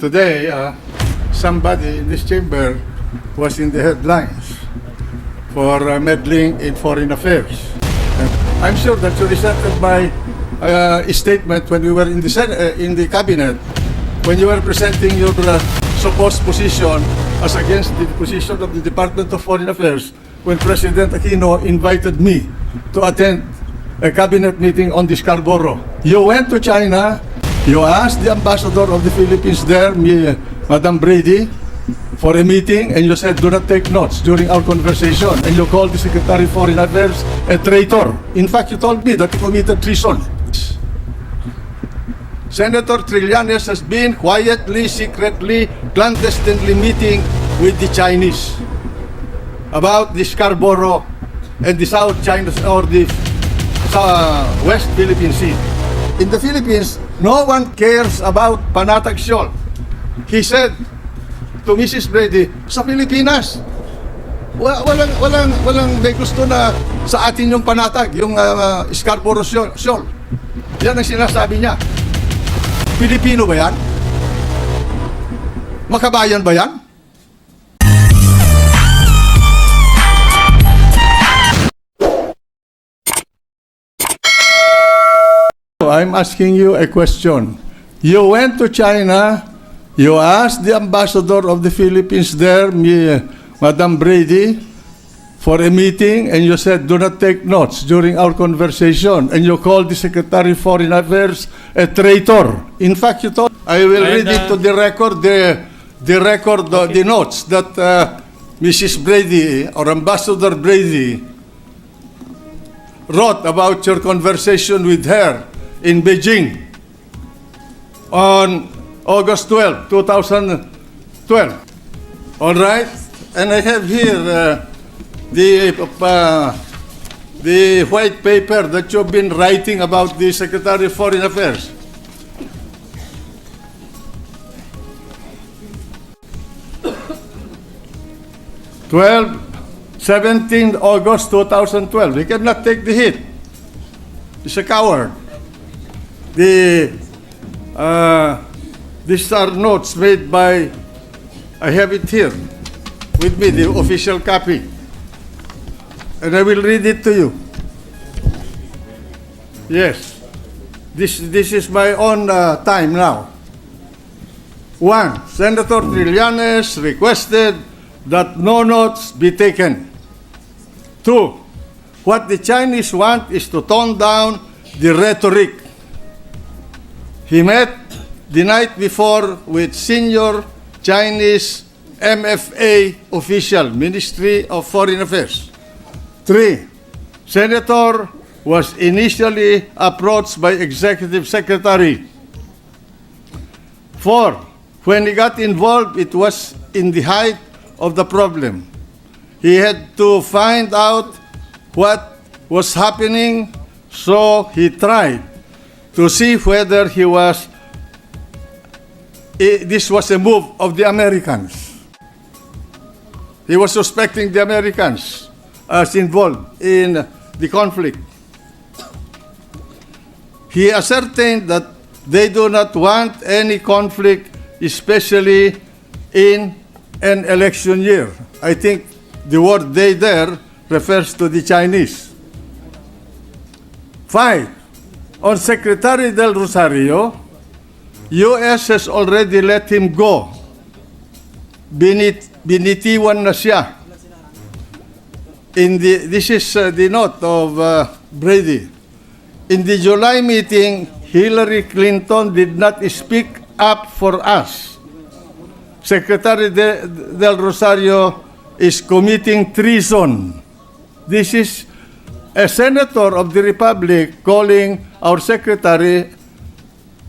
Today, somebody in this chamber was in the headlines for meddling in foreign affairs. And I'm sure that you resented my statement when we were in the cabinet, when you were presenting your supposed position as against the position of the Department of Foreign Affairs, when President Aquino invited me to attend a cabinet meeting on the Scarborough. You went to China, you asked the ambassador of the Philippines there, Madam Brady, for a meeting, and you said, do not take notes during our conversation. And you called the Secretary of Foreign Affairs a traitor. In fact, you told me that he committed treason. Senator Trillanes has been quietly, secretly, clandestinely meeting with the Chinese about the Scarborough and the South China or the West Philippine Sea. In the Philippines, no one cares about Panatag Shoal. He said to Mrs. Brady, sa Pilipinas, walang may gusto na sa atin yung Panatag, yung Scarborough Shoal. Yan ang sinasabi niya. Pilipino ba yan? Makabayan ba yan? I'm asking you a question. You went to China, you asked the ambassador of the Philippines there, Madam Brady, for a meeting, and you said, do not take notes during our conversation, and you called the Secretary of Foreign Affairs a traitor. In fact, you told, I will read it to the record, the notes that Mrs. Brady or Ambassador Brady wrote about your conversation with her in Beijing on August 12, 2012. All right? And I have here the white paper that you've been writing about the Secretary of Foreign Affairs. (12) 17 August 2012. He cannot take the hit. He's a coward. These are notes made by, I have it here with me, the official copy. And I will read it to you. Yes. This is my own time now. 1. Senator Trillanes requested that no notes be taken. 2. What the Chinese want is to tone down the rhetoric. He met the night before with senior Chinese MFA official, Ministry of Foreign Affairs. 3. Senator was initially approached by Executive Secretary. 4. When he got involved, it was in the height of the problem. He had to find out what was happening, so he tried to see whether this was a move of the Americans. He was suspecting the Americans as involved in the conflict. He ascertained that they do not want any conflict, especially in an election year. I think the word "they" there refers to the Chinese. 5. On Secretary Del Rosario, U.S. has already let him go. Binitiwan na siya. This is the note of Brady. In the July meeting, Hillary Clinton did not speak up for us. Secretary Del Rosario is committing treason. This is a senator of the Republic calling our secretary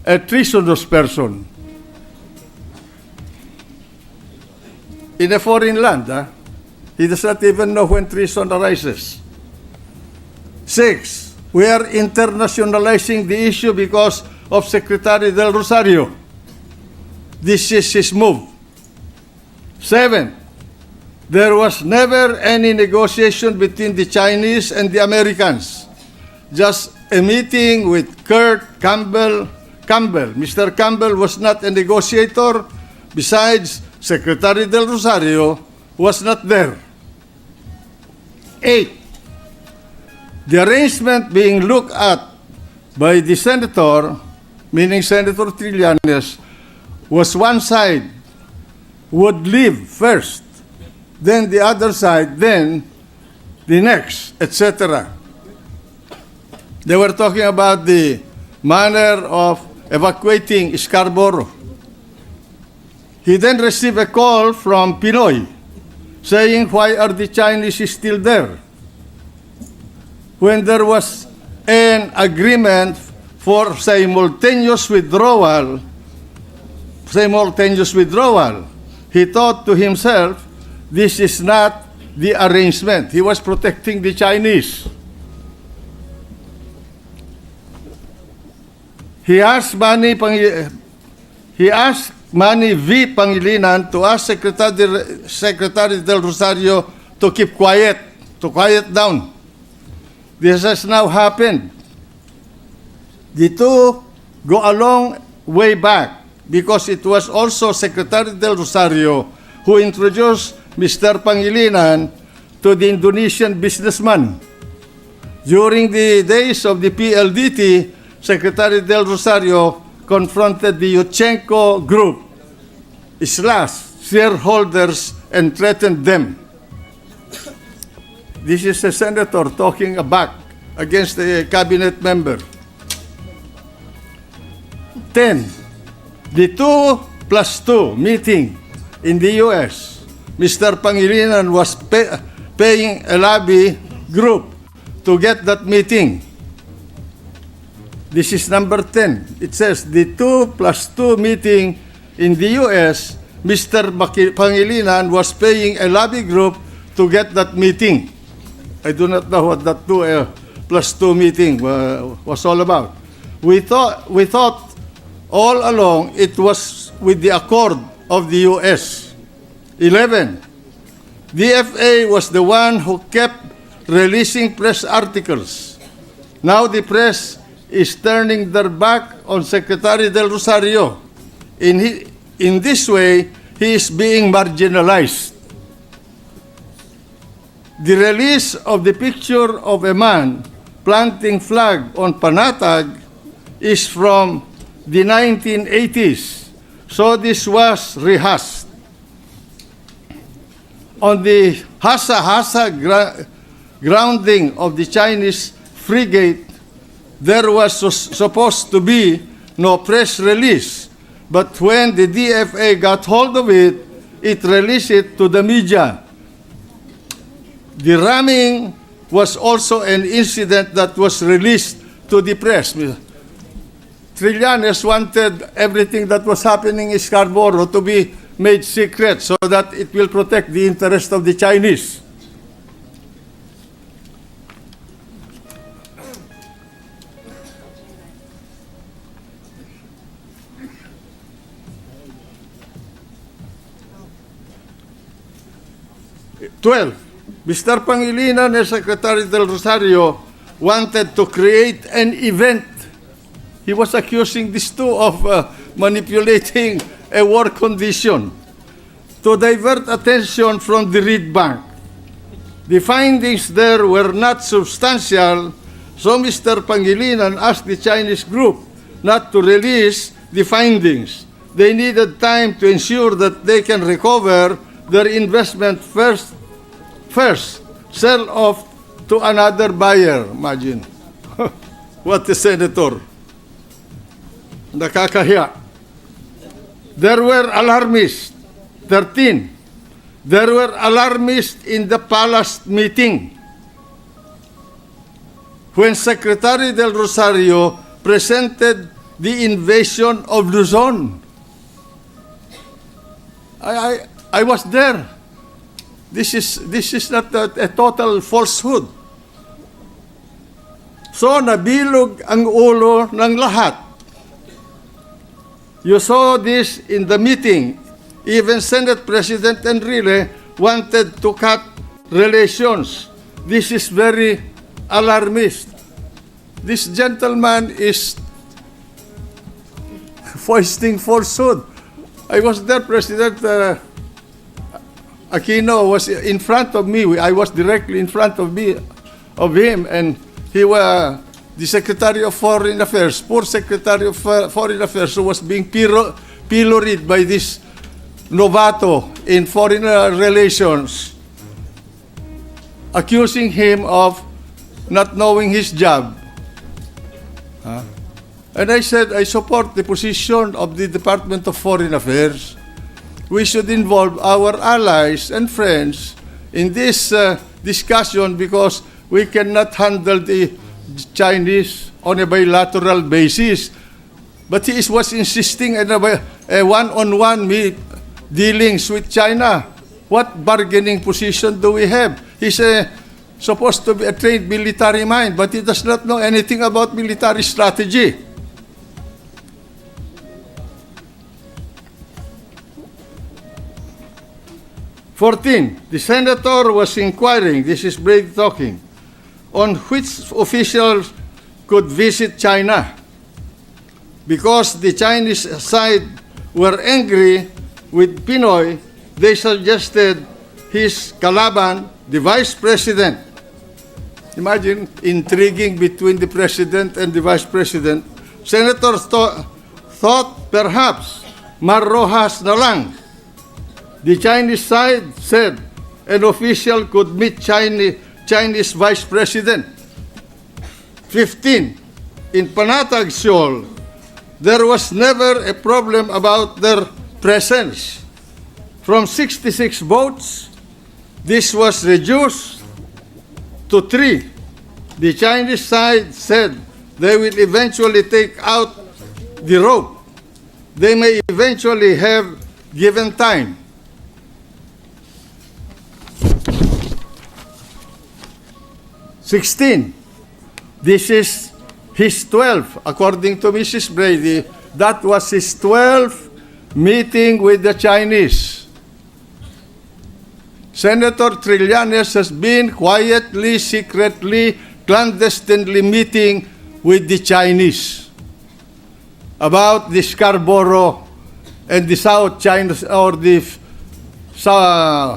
a treasonous person. In a foreign land, he does not even know when treason arises. 6. We are internationalizing the issue because of Secretary Del Rosario. This is his move. 7. There was never any negotiation between the Chinese and the Americans. Just a meeting with Kurt Campbell. Mr. Campbell was not a negotiator. besides Secretary Del Rosario, was not there. 8. The arrangement being looked at by the senator, meaning Senator Trillanes, was one side would leave first, then the other side, then the next, etc. They were talking about the manner of evacuating Scarborough. He then received a call from Pinoy saying, why are the Chinese still there? When there was an agreement for simultaneous withdrawal, he thought to himself, this is not the arrangement. He was protecting the Chinese. He asked Manny V. Pangilinan to ask Secretary Del Rosario to keep quiet, to quiet down. This has now happened. The two go a long way back because it was also Secretary Del Rosario who introduced Mr. Pangilinan to the Indonesian businessman. During the days of the PLDT, Secretary Del Rosario confronted the Yuchenko Group / shareholders and threatened them. This is a senator talking back against a cabinet member. 10. The 2+2 meeting in the U.S. Mr. Pangilinan was paying a lobby group to get that meeting. This is number 10. It says the 2+2 meeting in the U.S. Mr. Pangilinan was paying a lobby group to get that meeting. I do not know what that 2+2 meeting was all about. We thought all along it was with the accord of the U.S. 11. DFA was the one who kept releasing press articles. Now the press is turning their back on Secretary Del Rosario. In this way, he is being marginalized. The release of the picture of a man planting flag on Panatag is from the 1980s, so this was rehearsed. On the Hasa grounding of the Chinese frigate, there was supposed to be no press release, but when the DFA got hold of it, it released it to the media. The ramming was also an incident that was released to the press. Trillanes wanted everything that was happening in Scarborough to be made secret so that it will protect the interest of the Chinese. Mr. Pangilinan and Secretary Del Rosario wanted to create an event. He was accusing these two of manipulating a war condition to divert attention from the Reed Bank. The findings there were not substantial, so Mr. Pangilinan asked the Chinese group not to release the findings. They needed time to ensure that they can recover their investment first sell off to another buyer. Imagine. What a senator. Nakakahiya. There were alarmists. 13. There were alarmists in the palace meeting when Secretary Del Rosario presented the invasion of Luzon. I was there. This is not a total falsehood. So nabilog ang ulo ng lahat. You saw this in the meeting. Even Senate President Enrile wanted to cut relations. This is very alarmist. This gentleman is foisting falsehood. I was there, President Aquino was in front of me. I was directly in front of him, and he was the Secretary of Foreign Affairs, poor Secretary of Foreign Affairs, who was being pilloried by this novato in foreign relations, accusing him of not knowing his job. And I said, I support the position of the Department of Foreign Affairs. We should involve our allies and friends in this discussion because we cannot handle the Chinese on a bilateral basis. But he was insisting on a one-on-one dealings with China. What bargaining position do we have? He's supposed to be a trained military mind, but he does not know anything about military strategy. The senator was inquiring, this is Brady talking, on which officials could visit China. Because the Chinese side were angry with Pinoy, they suggested his kalaban, the vice president. Imagine, intriguing between the president and the vice president. Senators thought perhaps Mar Rojas na lang. The Chinese side said an official could meet Chinese vice president. 15. In Panatag, Seoul, there was never a problem about their presence. From 66 votes, this was reduced to 3. The Chinese side said they will eventually take out the rope. They may eventually have given time. 16. This is his 12th. According to Mrs. Brady, that was his 12th meeting with the Chinese. Senator Trillanes has been quietly, secretly, clandestinely meeting with the Chinese about the Scarborough and the South China or the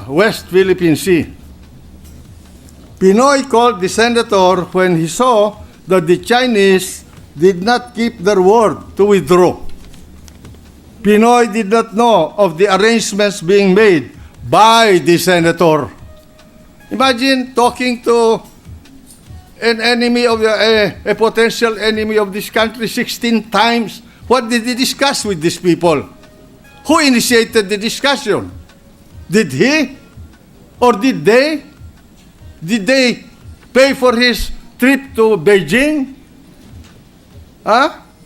West Philippine Sea. Pinoy called the senator when he saw that the Chinese did not keep their word to withdraw. Pinoy did not know of the arrangements being made by the senator. Imagine talking to an enemy of a potential enemy of this country 16 times. What did he discuss with these people? Who initiated the discussion? Did he? Or did they? Did they pay for his trip to Beijing?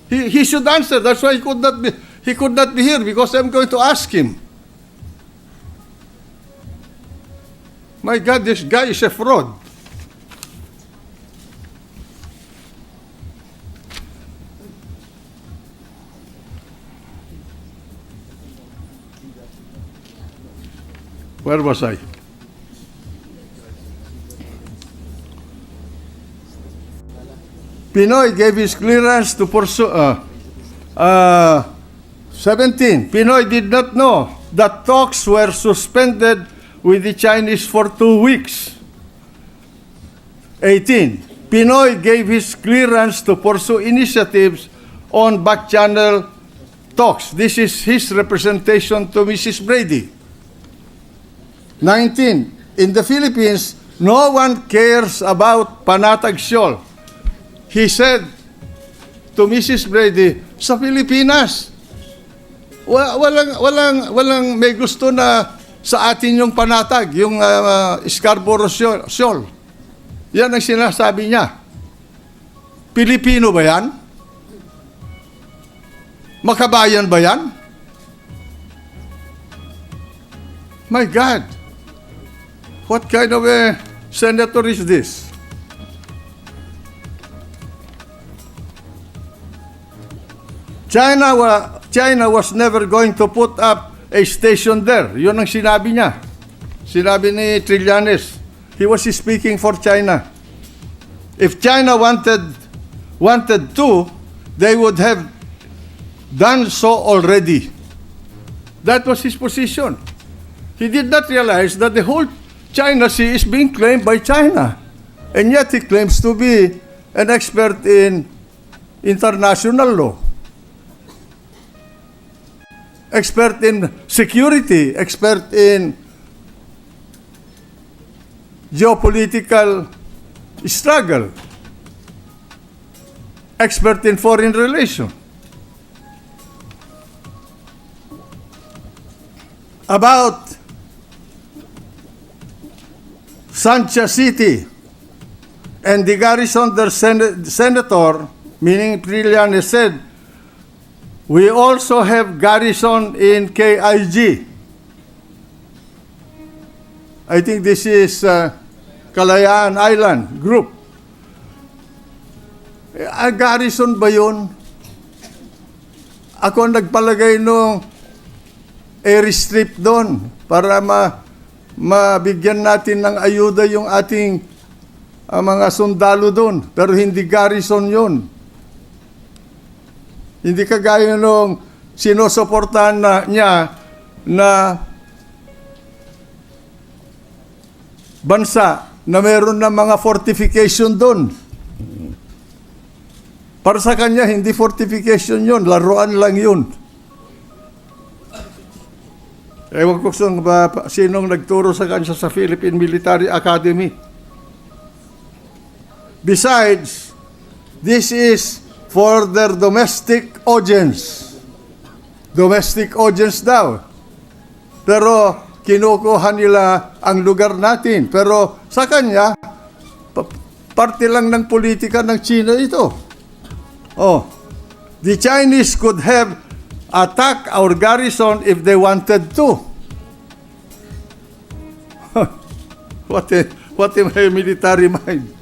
He should answer. That's why he could not be here, because I'm going to ask him. My God, this guy is a fraud. Where was I? Pinoy gave his clearance to pursue. 17. Pinoy did not know that talks were suspended with the Chinese for 2 weeks. 18. Pinoy gave his clearance to pursue initiatives on back-channel talks. This is his representation to Mrs. Brady. 19. In the Philippines, no one cares about Panatag Shoal. He said to Mrs. Brady, sa Pilipinas, walang may gusto na sa atin yung Panatag, yung Scarborough Shoal. Yan ang sinasabi niya. Pilipino ba yan? Makabayan ba yan? My God, what kind of a senator is this? China was never going to put up a station there. Yun ang sinabi niya. Sinabi ni Trillanes. He was speaking for China. If China wanted to, they would have done so already. That was his position. He did not realize that the whole China Sea is being claimed by China. And yet he claims to be an expert in international law, expert in security, expert in geopolitical struggle, expert in foreign relations. About Sancha City and the garrison, their senator, meaning Trillian, has said, we also have garrison in KIG. I think this is Kalayaan Island group. Garrison ba yun? Ako nagpalagay nung airstrip doon para mabigyan natin ng ayuda yung ating mga sundalo doon. Pero hindi garrison yun. Hindi kagaya nung sinusuportahan niya na bansa na meron na mga fortification doon. Para sa kanya, hindi fortification yun. Laruan lang yun. Ewan ko sinong nagturo sa kanya sa Philippine Military Academy. Besides, this is for their domestic audience. Domestic audience daw. Pero kinukuha nila ang lugar natin. Pero sa kanya, parte lang ng politika ng China ito. Oh, the Chinese could have attacked our garrison if they wanted to. What a military mind.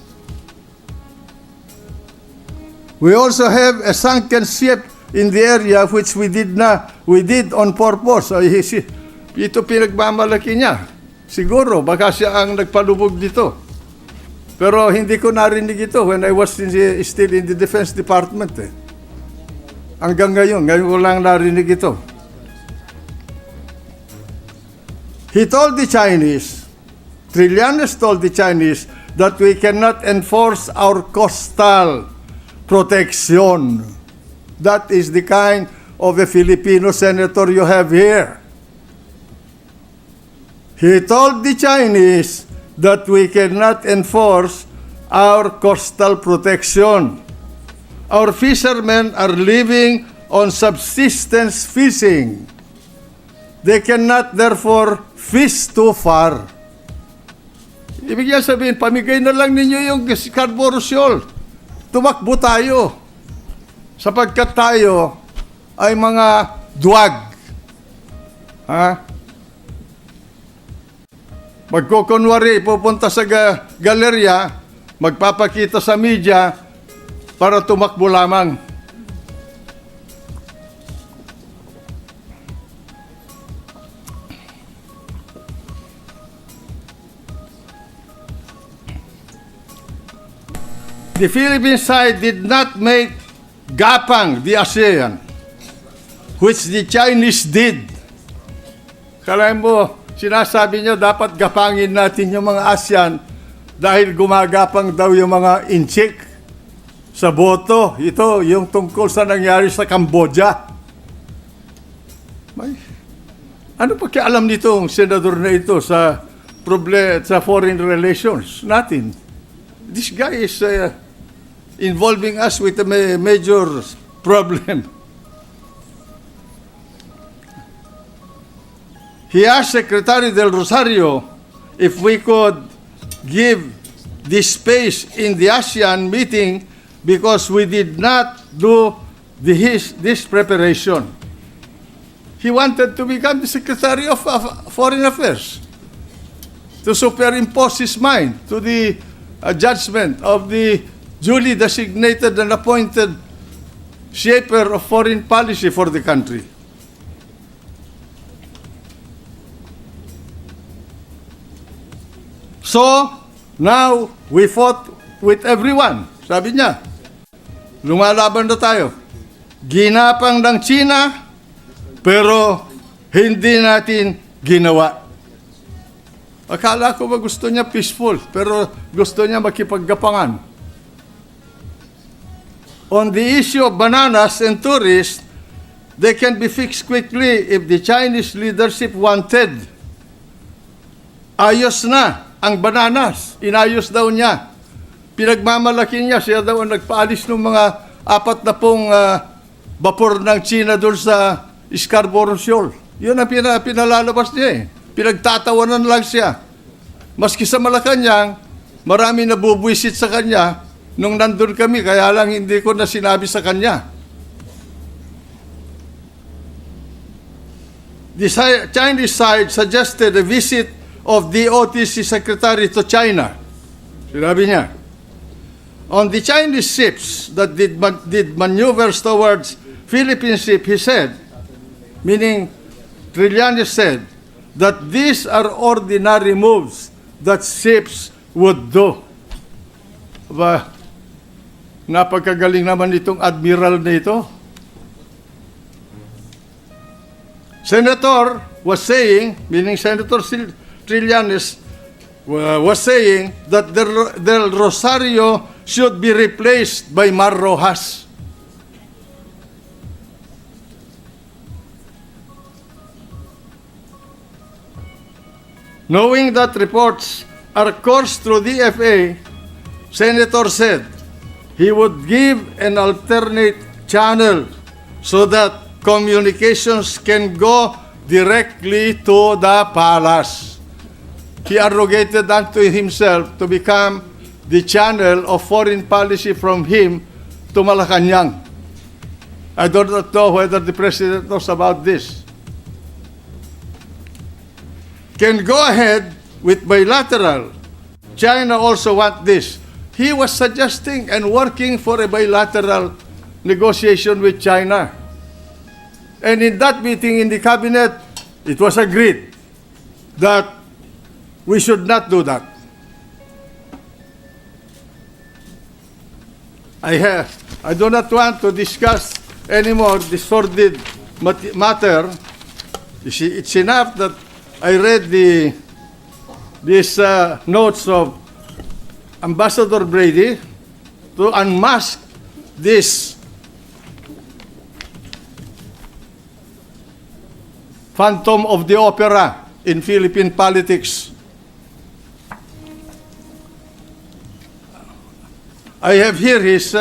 We also have a sunken ship in the area which we did on purpose. So, ito pinagmamalaki niya. Siguro, baka siya ang nagpalubog dito. Pero hindi ko narinig ito when I was still in the Defense Department. Hanggang ngayon ko lang narinig ito. He told the Chinese, Trillanes told the Chinese, that we cannot enforce our coastal protection. That is the kind of a Filipino senator you have here. He told the Chinese that we cannot enforce our coastal protection. Our fishermen are living on subsistence fishing. They cannot therefore fish too far. Ibig sabihin, pamigay na lang ninyo yung Scarborough Shoal. Tumakbo tayo. Sapagkat tayo ay mga duwag. Ha? Magkukunwari, pupunta sa galerya, magpapakita sa media para tumakbo lamang. The Philippine side did not make gapang the ASEAN, which the Chinese did. Kalahin mo, sinasabi nyo dapat gapangin natin yung mga ASEAN dahil gumagapang daw yung mga inchik sa boto. Ito, yung tungkol sa nangyari sa Cambodia. Ano pa kialam nitong senador na ito sa foreign relations natin? This guy is involving us with a major problem. He asked Secretary Del Rosario if we could give this space in the ASEAN meeting because we did not do this preparation. He wanted to become the Secretary of Foreign Affairs to superimpose his mind to the judgment of the duly designated and appointed shaper of foreign policy for the country. So, now, we fought with everyone. Sabi niya, lumalaban na tayo. Ginapang ng China, pero hindi natin ginawa. Akala ko ba gusto niya peaceful, pero gusto niya makipaggapangan. On the issue of bananas and tourists, they can be fixed quickly if the Chinese leadership wanted. Ayos na ang bananas. Inayos daw niya. Pinagmamalaki niya. Siya daw ang nagpaalis ng mga 40 vapor ng China doon sa Scarborough Shoal. Yun ang pinalalabas niya eh. Pinagtatawanan lang siya. Maski sa Malacanang, marami na bubwisit sa kanya nung nandun kami, kaya lang hindi ko na sinabi sa kanya. The Chinese side suggested a visit of the OTC Secretary to China. Sinabi niya. On the Chinese ships that did maneuvers towards Philippine ship, he said, meaning Trillanes said, that these are ordinary moves that ships would do. Aba, napagkagaling naman itong admiral na ito. Senator was saying, meaning Senator Trillanes was saying that Del Rosario should be replaced by Mar Rojas. Knowing that reports are coursed through DFA, Senator said he would give an alternate channel so that communications can go directly to the palace. He arrogated unto himself to become the channel of foreign policy from him to Malacanang. I do not know whether the President knows about this. Can go ahead with bilateral. China also want this. He was suggesting and working for a bilateral negotiation with China. And in that meeting in the cabinet, it was agreed that we should not do that. I do not want to discuss anymore the sordid matter. You see, it's enough that I read these notes of Ambassador Brady to unmask this phantom of the opera in Philippine politics. I have here his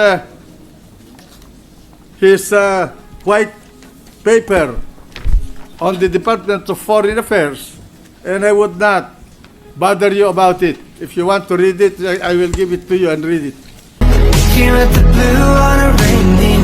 white paper on the Department of Foreign Affairs, and I would not bother you about it. If you want to read it, I will give it to you and read it. Looking at the blue on a rainy